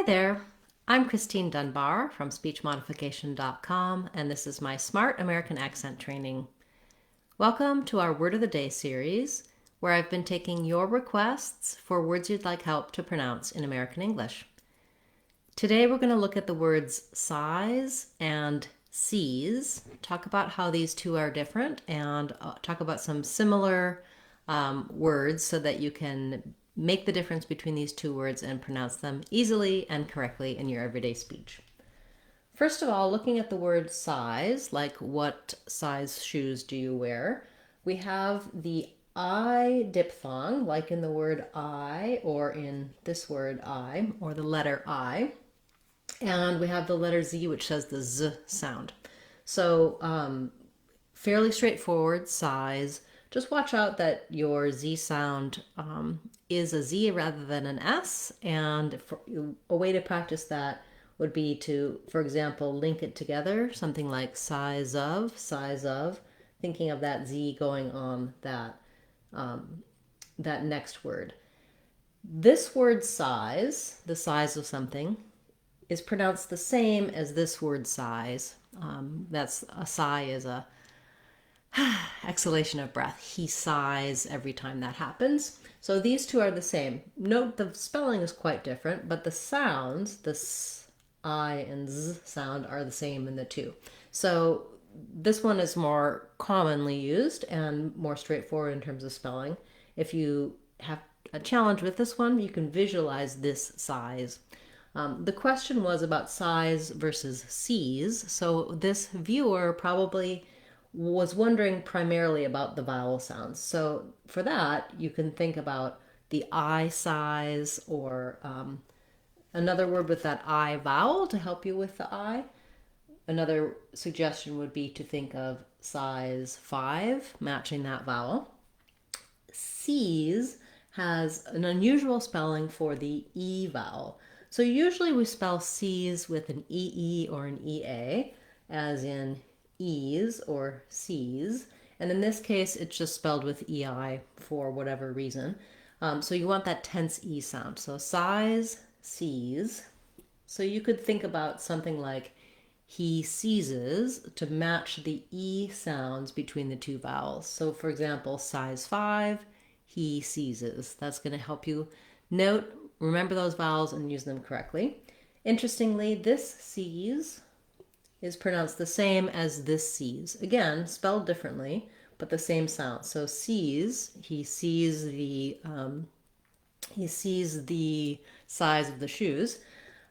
Hi there, I'm Christine Dunbar from SpeechModification.com, and this is my Smart American Accent Training. Welcome to our Word of the Day series, where I've been taking your requests for words you'd like help to pronounce in American English. Today we're going to look at the words size and seize, talk about how these two are different, and talk about some similar words so that you can make the difference between these two words and pronounce them easily and correctly in your everyday speech. First of all, looking at the word size, like what size shoes do you wear, we have the I diphthong, like in the word I or in this word I, or the letter I. And we have the letter Z, which says the Z sound. So fairly straightforward, size. Just watch out that your Z sound is a Z rather than an S. And a way to practice that would be to, for example, link it together, something like size of, thinking of that Z going on that next word. This word size, the size of something, is pronounced the same as this word size. That's a sigh is a exhalation of breath. He sighs every time that happens. So these two are the same. Note the spelling is quite different, but the sounds, the s, I, and z sound are the same in the two. So this one is more commonly used and more straightforward in terms of spelling. If you have a challenge with this one, you can visualize this size. The question was about size versus seize, so this viewer probably was wondering primarily about the vowel sounds. So for that, you can think about the I size or another word with that I vowel to help you with the I. Another suggestion would be to think of size 5, matching that vowel. Seize has an unusual spelling for the E vowel. So usually we spell seize with an EE or an EA, as in ease or seize. And in this case, it's just spelled with EI for whatever reason. So you want that tense E sound. So size, seize. So you could think about something like he seizes to match the E sounds between the two vowels. So for example, size 5, he seizes. That's going to help you remember those vowels and use them correctly. Interestingly, this seize is pronounced the same as this sees. Again, spelled differently, but the same sound. So sees, he sees the size of the shoes,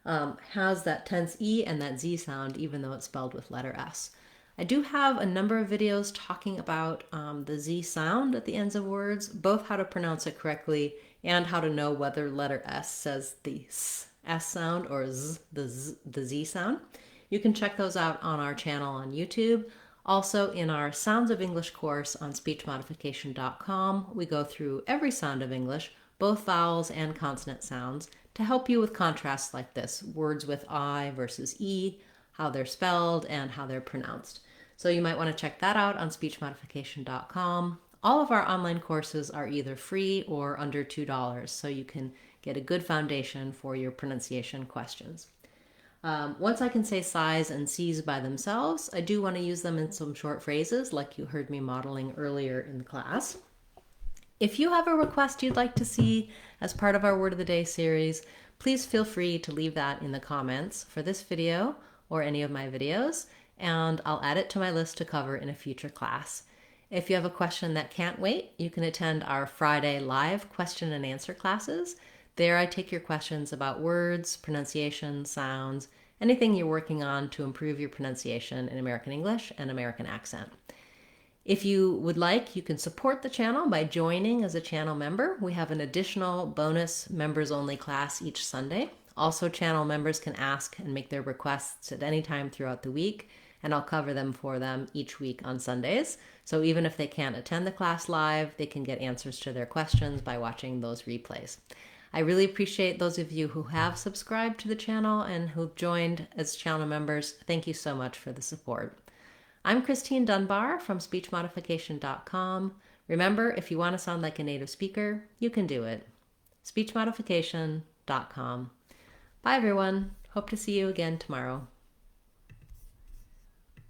has that tense E and that Z sound, even though it's spelled with letter S. I do have a number of videos talking about the Z sound at the ends of words, both how to pronounce it correctly and how to know whether letter S says the S sound or Z, the Z sound. You can check those out on our channel on YouTube. Also in our Sounds of English course on SpeechModification.com, we go through every sound of English, both vowels and consonant sounds, to help you with contrasts like this, words with I versus E, how they're spelled and how they're pronounced. So you might want to check that out on SpeechModification.com. All of our online courses are either free or under $2, so you can get a good foundation for your pronunciation questions. Once I can say size and seize by themselves, I do want to use them in some short phrases like you heard me modeling earlier in the class. If you have a request you'd like to see as part of our Word of the Day series, please feel free to leave that in the comments for this video or any of my videos, and I'll add it to my list to cover in a future class. If you have a question that can't wait, you can attend our Friday live question and answer classes. There I take your questions about words, pronunciation, sounds, anything you're working on to improve your pronunciation in American English and American accent. If you would like, you can support the channel by joining as a channel member. We have an additional bonus members-only class each Sunday. Also, channel members can ask and make their requests at any time throughout the week, and I'll cover them for them each week on Sundays. So even if they can't attend the class live, they can get answers to their questions by watching those replays. I really appreciate those of you who have subscribed to the channel and who've joined as channel members. Thank you so much for the support. I'm Christine Dunbar from SpeechModification.com. Remember, if you want to sound like a native speaker, you can do it. SpeechModification.com. Bye, everyone. Hope to see you again tomorrow.